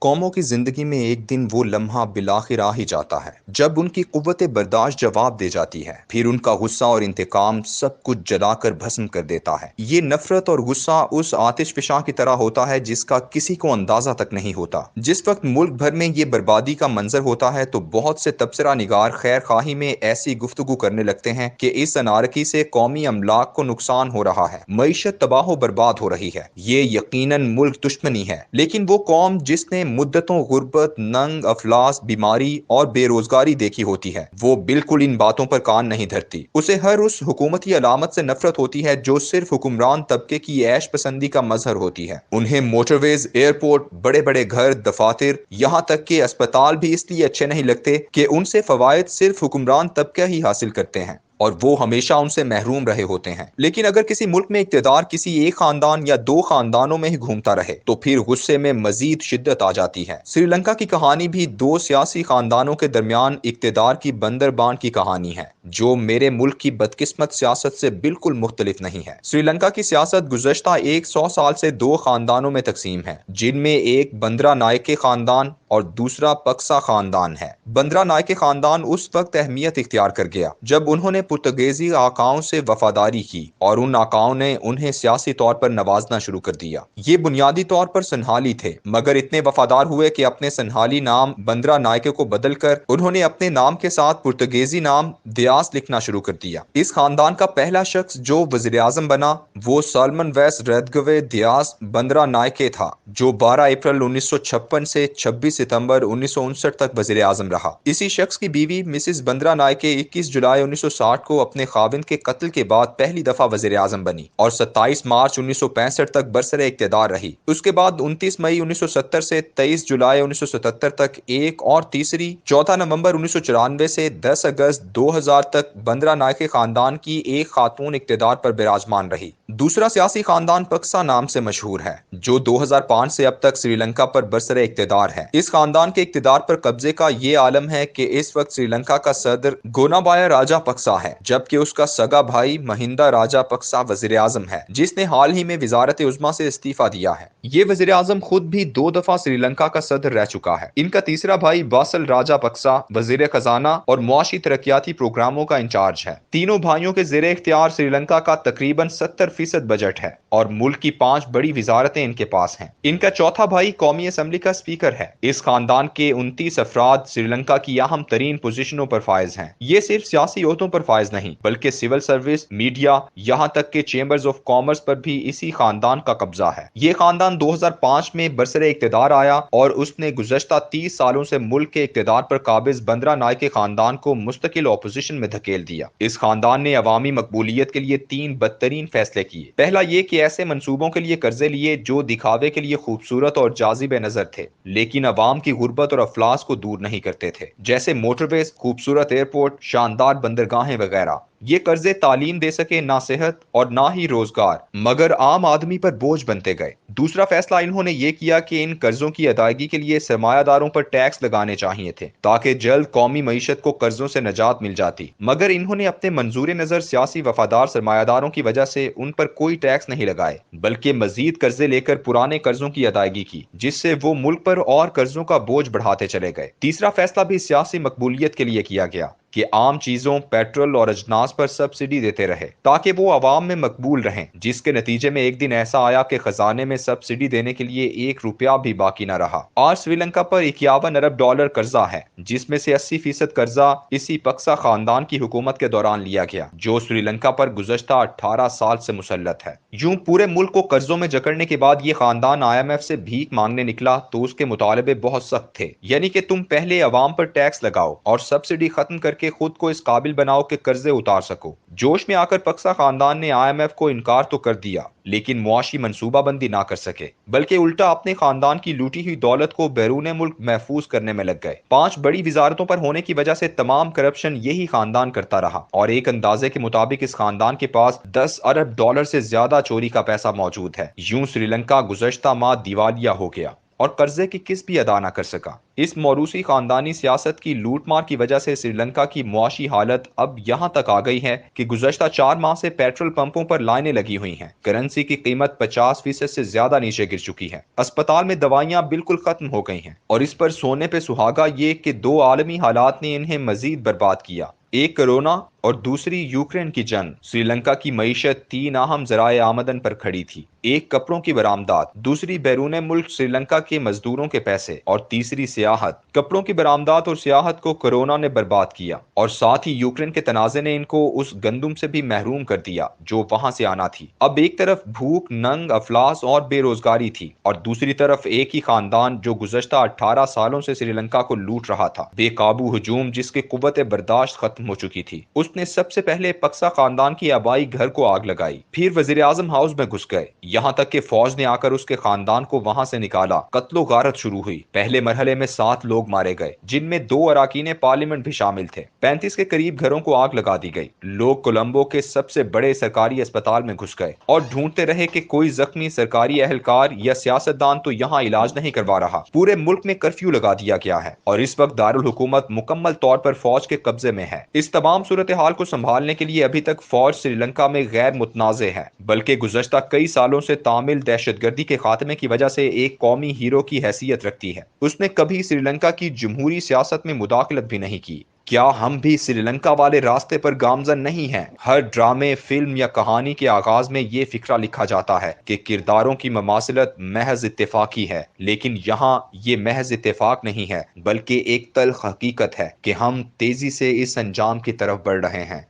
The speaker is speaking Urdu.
قوموں کی زندگی میں ایک دن وہ لمحہ بالآخر آ ہی جاتا ہے جب ان کی قوت برداشت جواب دے جاتی ہے، پھر ان کا غصہ اور انتقام سب کچھ جلا کر بھسم کر دیتا ہے۔ یہ نفرت اور غصہ اس آتش فشاں کی طرح ہوتا ہے جس کا کسی کو اندازہ تک نہیں ہوتا۔ جس وقت ملک بھر میں یہ بربادی کا منظر ہوتا ہے تو بہت سے تبصرہ نگار خیر خواہی میں ایسی گفتگو کرنے لگتے ہیں کہ اس انارکی سے قومی املاک کو نقصان ہو رہا ہے، معیشت تباہ و برباد ہو رہی ہے، یہ یقیناً ملک دشمنی ہے۔ لیکن وہ قوم جس نے مدتوں غربت، ننگ، افلاس، بیماری اور بے روزگاری دیکھی ہوتی ہے، وہ بالکل ان باتوں پر کان نہیں دھرتی۔ اسے ہر اس حکومتی علامت سے نفرت ہوتی ہے جو صرف حکمران طبقے کی عیش پسندی کا مظہر ہوتی ہے۔ انہیں موٹر ویز، ایئرپورٹ، بڑے بڑے گھر، دفاتر، یہاں تک کہ اسپتال بھی اس لیے اچھے نہیں لگتے کہ ان سے فوائد صرف حکمران طبقہ ہی حاصل کرتے ہیں اور وہ ہمیشہ ان سے محروم رہے ہوتے ہیں۔ لیکن اگر کسی ملک میں اقتدار کسی ایک خاندان یا دو خاندانوں میں ہی گھومتا رہے تو پھر غصے میں مزید شدت آ جاتی ہے۔ سری لنکا کی کہانی بھی دو سیاسی خاندانوں کے درمیان اقتدار کی بندربان کی کہانی ہے، جو میرے ملک کی بدقسمت سیاست سے بالکل مختلف نہیں ہے۔ سری لنکا کی سیاست گزشتہ 100 سال سے دو خاندانوں میں تقسیم ہے، جن میں ایک بندرا نائکے خاندان اور دوسرا پکسا خاندان ہے۔ بندرا نائکے خاندان اس وقت اہمیت اختیار کر گیا جب انہوں نے پرتگیزی آقاؤں سے وفاداری کی اور ان آقاؤں نے انہیں سیاسی طور پر نوازنا شروع کر دیا۔ یہ بنیادی طور پر سنہالی تھے، مگر اتنے وفادار ہوئے کہ اپنے سنہالی نام بندرا نائکے کو بدل کر انہوں نے اپنے نام کے ساتھ پرتگیزی نام دیاس لکھنا شروع کر دیا۔ اس خاندان کا پہلا شخص جو وزیر اعظم بنا وہ سالمن ویس ریدگوے دیاس بندرا نائکے تھا، جو 12 اپریل 1956 سے 26 ستمبر 1959 تک وزیر اعظم رہا۔ اسی شخص کی بیوی مسز بندرا نائکے 21 جولائی 1960 کو اپنے خاوند کے قتل کے بعد پہلی دفعہ وزیر اعظم بنی اور 27 مارچ 1965 تک برسر اقتدار رہی۔ اس کے بعد 29 مئی 1970 سے 23 جولائی 1977 تک ایک اور تیسری، 14 نومبر 1994 سے 10 اگست 2000 تک بندرا نائکے خاندان کی ایک خاتون اقتدار پر براجمان رہی۔ دوسرا سیاسی خاندان پکسا نام سے مشہور ہے، جو 2005 سے اب تک سری لنکا پر برسر اقتدار ہے۔ اس خاندان کے اقتدار پر قبضے کا یہ عالم ہے کہ اس وقت سری لنکا کا صدر گونابایا راجا پکسا ہے، جبکہ اس کا سگا بھائی مہندا راجا پکسا وزیر اعظم ہے، جس نے حال ہی میں وزارت عظمیٰ سے استعفیٰ دیا ہے۔ یہ وزیر اعظم خود بھی 2 دفعہ سری لنکا کا صدر رہ چکا ہے۔ ان کا تیسرا بھائی باسل راجا پکسا وزیر خزانہ اور معاشی ترقیاتی پروگراموں کا انچارج ہے۔ تینوں بھائیوں کے زیر اختیار سری لنکا کا تقریباً 70% بجٹ ہے اور ملک کی 5 بڑی وزارتیں ان کے پاس ہیں۔ ان کا چوتھا بھائی قومی اسمبلی کا اسپیکر ہے۔ اس خاندان کے 29 افراد سری لنکا کی اہم ترین پوزیشنوں پر فائز ہیں۔ یہ صرف سیاسی عہدوں پر فائز نہیں بلکہ سول سروس، میڈیا، یہاں تک کہ چیمبرز آف کامرس پر بھی اسی خاندان کا قبضہ ہے۔ یہ خاندان 2005 میں برسر اقتدار آیا اور اس نے گزشتہ 30 سالوں سے ملک کے اقتدار پر قابض بندرا نائکے خاندان کو مستقل اپوزیشن میں دھکیل دیا۔ اس خاندان نے عوامی مقبولیت کے لیے 3 بدترین فیصلے کیے۔ پہلا یہ کہ ایسے منصوبوں کے لیے قرضے لیے جو دکھاوے کے لیے خوبصورت اور جاذب نظر تھے لیکن عوام کی غربت اور افلاس کو دور نہیں کرتے تھے، جیسے موٹر ویز، خوبصورت ایئرپورٹ، شاندار بندرگاہیں وغیرہ۔ یہ قرضے تعلیم دے سکے نہ صحت اور نہ ہی روزگار، مگر عام آدمی پر بوجھ بنتے گئے۔ دوسرا فیصلہ انہوں نے یہ کیا کہ ان قرضوں کی ادائیگی کے لیے سرمایہ داروں پر ٹیکس لگانے چاہیے تھے تاکہ جلد قومی معیشت کو قرضوں سے نجات مل جاتی، مگر انہوں نے اپنے منظور نظر سیاسی وفادار سرمایہ داروں کی وجہ سے ان پر کوئی ٹیکس نہیں لگائے بلکہ مزید قرضے لے کر پرانے قرضوں کی ادائیگی کی، جس سے وہ ملک پر اور قرضوں کا بوجھ بڑھاتے چلے گئے۔ تیسرا فیصلہ بھی سیاسی مقبولیت کے لیے کیا گیا کہ عام چیزوں، پیٹرول اور اجناس پر سبسڈی دیتے رہے تاکہ وہ عوام میں مقبول رہیں، جس کے نتیجے میں ایک دن ایسا آیا کہ خزانے میں سبسڈی دینے کے لیے 1 روپیہ بھی باقی نہ رہا۔ آج سری لنکا پر 51 ارب ڈالر قرضہ ہے، جس میں سے 80% قرضہ اسی پکسا خاندان کی حکومت کے دوران لیا گیا، جو سری لنکا پر گزشتہ 18 سال سے مسلط ہے۔ یوں پورے ملک کو قرضوں میں جکڑنے کے بعد یہ خاندان IMF سے بھیک مانگنے نکلا تو اس کے مطالبے بہت سخت تھے، یعنی کہ تم پہلے عوام پر ٹیکس لگاؤ اور سبسڈی ختم کر کے خود کو اس قابل بناؤ کہ قرضے اتار سکو۔ جوش میں آ کر پکسا خاندان نے IMF کو انکار تو کر دیا لیکن معاشی منصوبہ بندی نہ کر سکے، بلکہ الٹا اپنے خاندان کی لوٹی ہوئی دولت کو بیرون ملک محفوظ کرنے میں لگ گئے۔ 5 بڑی وزارتوں پر ہونے کی وجہ سے تمام کرپشن یہی خاندان کرتا رہا اور ایک اندازے کے مطابق اس خاندان کے پاس 10 ارب ڈالر سے زیادہ چوری کا پیسہ موجود ہے۔ یوں سری لنکا گزشتہ ماہ دیوالیہ ہو گیا۔ اور قرضے کی قسط بھی ادا نہ کر سکا۔ اس موروثی خاندانی سیاست کی لوٹ مار کی وجہ سے سری لنکا کی معاشی حالت اب یہاں تک آ گئی ہے کہ گزشتہ 4 ماہ سے پیٹرول پمپوں پر لائنیں لگی ہوئی ہیں۔ کرنسی کی قیمت 50% سے زیادہ نیچے گر چکی ہے۔ اسپتال میں دوائیاں بالکل ختم ہو گئی ہیں، اور اس پر سونے پہ سہاگا یہ کہ 2 عالمی حالات نے انہیں مزید برباد کیا، ایک کرونا اور دوسری یوکرین کی جنگ۔ سری لنکا کی معیشت 3 اہم ذرائع آمدن پر کھڑی تھی، ایک کپڑوں کی برآمدات، دوسری بیرون ملک سری لنکا کے مزدوروں کے پیسے، اور تیسری سیاحت۔ کپڑوں کی برآمدات اور سیاحت کو کورونا نے برباد کیا، اور ساتھ ہی یوکرین کے تنازع نے ان کو اس گندم سے بھی محروم کر دیا جو وہاں سے آنا تھی۔ اب ایک طرف بھوک، ننگ، افلاس اور بے روزگاری تھی، اور دوسری طرف ایک ہی خاندان جو گزشتہ 18 سالوں سے سری لنکا کو لوٹ رہا تھا۔ بے قابو ہجوم جس کی قوت برداشت ختم ہو چکی تھی۔ اس نے سب سے پہلے پکسا خاندان کی آبائی گھر کو آگ لگائی، پھر وزیر اعظم ہاؤس میں گھس گئے، یہاں تک کہ فوج نے آ کر اس کے خاندان کو وہاں سے نکالا۔ قتل و غارت شروع ہوئی۔ پہلے مرحلے میں 7 لوگ مارے گئے، جن میں 2 اراکین پارلیمنٹ بھی شامل تھے۔ 35 کے قریب گھروں کو آگ لگا دی گئی۔ لوگ کولمبو کے سب سے بڑے سرکاری اسپتال میں گھس گئے اور ڈھونڈتے رہے کہ کوئی زخمی سرکاری اہلکار یا سیاستدان تو یہاں علاج نہیں کروا رہا۔ پورے ملک میں کرفیو لگا دیا گیا ہے، اور اس وقت دارالحکومت مکمل طور پر فوج کے قبضے میں ہے۔ اس تمام صورتحال کو سنبھالنے کے لیے ابھی تک فوج سری لنکا میں غیر متنازع ہے، بلکہ گزشتہ کئی سالوں سے تامل دہشت گردی کے خاتمے کی وجہ سے ایک قومی ہیرو کی حیثیت رکھتی ہے۔ اس نے کبھی سری لنکا کی جمہوری سیاست میں مداخلت بھی نہیں کی۔ کیا ہم بھی سری لنکا والے راستے پر گامزن نہیں ہیں؟ ہر ڈرامے، فلم یا کہانی کے آغاز میں یہ فقرہ لکھا جاتا ہے کہ کرداروں کی مماثلت محض اتفاقی ہے، لیکن یہاں یہ محض اتفاق نہیں ہے، بلکہ ایک تلخ حقیقت ہے کہ ہم تیزی سے اس انجام کی طرف بڑھ رہے ہیں۔